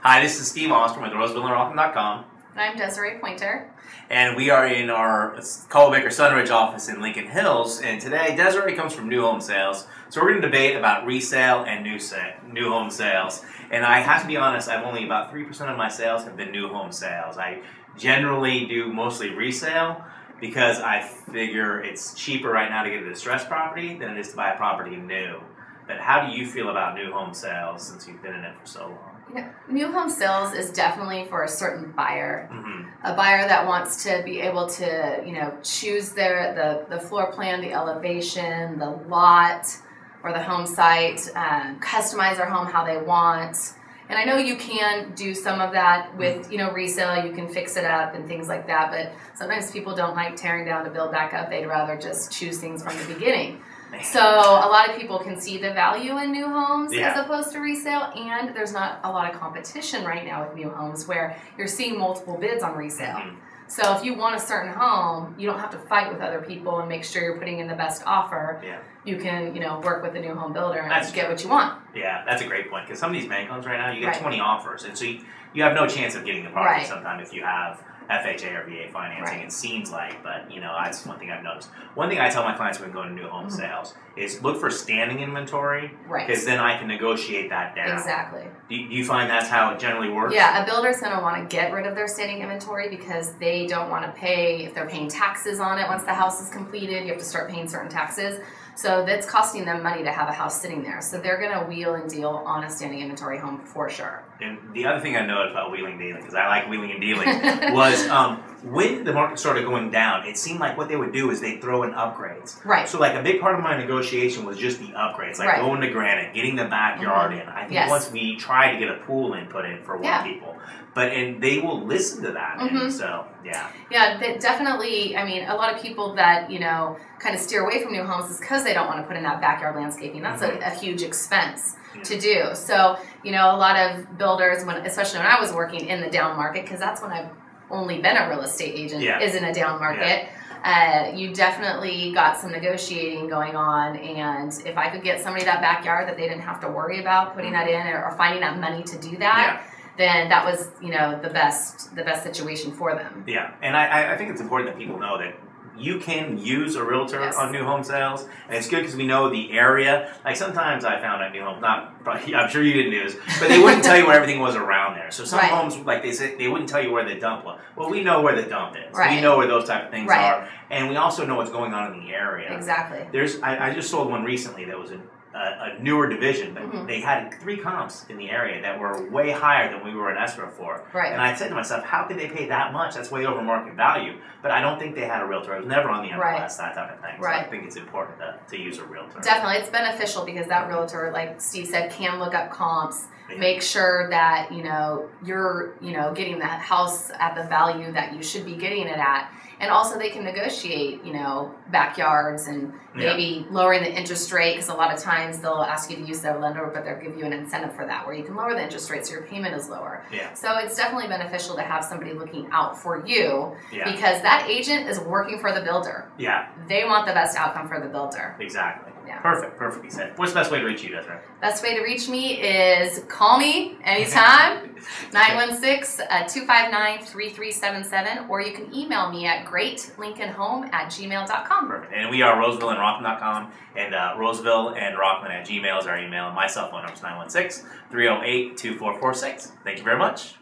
Hi, this is Steve Ostrom with RosevilleandRockland.com. And I'm Desiree Pointer. And we are in our Coldwell Banker Sunridge office in Lincoln Hills. And today, Desiree comes from new home sales. So we're going to debate about resale and new home sales. And I have to be honest, I've only about 3% of my sales have been new home sales. I generally do mostly resale because I figure it's cheaper right now to get a distressed property than it is to buy a property new. But how do you feel about new home sales since you've been in it for so long? Yeah, new home sales is definitely for a certain buyer. Mm-hmm. A buyer that wants to be able to, choose the floor plan, the elevation, the lot, or the home site, customize their home how they want. And I know you can do some of that with, resale. You can fix it up and things like that. But sometimes people don't like tearing down to build back up. They'd rather just choose things from the beginning. So a lot of people can see the value in new homes as opposed to resale, and there's not a lot of competition right now with new homes where you're seeing multiple bids on resale. Mm-hmm. So if you want a certain home, you don't have to fight with other people and make sure you're putting in the best offer. Yeah. You can, work with the new home builder and get what you want. Yeah, that's a great point, because some of these bank loans right now, you get 20 offers, and so you have no chance of getting the property sometime if you have FHA or VA financing, it seems like, but that's one thing I've noticed. One thing I tell my clients when going to new home sales is look for standing inventory, because then I can negotiate that down. Exactly. Do you find that's how it generally works? Yeah, a builder's going to want to get rid of their standing inventory because they don't want to pay, if they're paying taxes on it once the house is completed, you have to start paying certain taxes. So that's costing them money to have a house sitting there. So they're going to wheel and deal on a standing inventory home for sure. And the other thing I noticed about wheeling and dealing, because I like wheeling and dealing, was when the market started going down, it seemed like what they would do is they'd throw in upgrades. Right. So like a big part of my negotiation was just the upgrades, like going to granite, getting the backyard in. I think once we tried to get a pool put in for one people, and they will listen to that. And so, Yeah, definitely. I mean, a lot of people that, kind of steer away from new homes is because they don't want to put in that backyard landscaping. That's a huge expense to do. So, a lot of builders, especially when I was working in the down market, because that's when I've only been a real estate agent, is in a down market. You definitely got some negotiating going on, and if I could get somebody that backyard that they didn't have to worry about putting that in or finding that money to do that, then that was, the best situation for them. Yeah, and I think it's important that people know that you can use a realtor on new home sales, and it's good because we know the area. Like sometimes I found at new homes, I'm sure you didn't do this, but they wouldn't tell you where everything was around there. So some homes, like they said, they wouldn't tell you where the dump was. Well, we know where the dump is. We know where those type of things are, and we also know what's going on in the area. Exactly. I just sold one recently that was a newer division, but they had 3 comps in the area that were way higher than we were in escrow for. Right. And I said to myself, how could they pay that much? That's way over market value. But I don't think they had a realtor. It was never on the MLS, that type of thing. So I think it's important to use a realtor. Definitely. It's beneficial because that realtor, like Steve said, can look up comps, make sure that, you're, getting that house at the value that you should be getting it at. And also they can negotiate, backyards and maybe lowering the interest rate, because a lot of times they'll ask you to use their lender, but they'll give you an incentive for that where you can lower the interest rate so your payment is lower. Yeah. So it's definitely beneficial to have somebody looking out for you because that agent is working for the builder. Yeah. They want the best outcome for the builder. Exactly. Yeah. Perfectly said. What's the best way to reach you, Desiree? Best way to reach me is call me anytime, 916-259-3377, or you can email me at greatlincolnhome@gmail.com. Perfect. And we are RosevilleandRockland.com, and RosevilleandRockland@gmail is our email. My cell phone number is 916-308-2446. Thank you very much.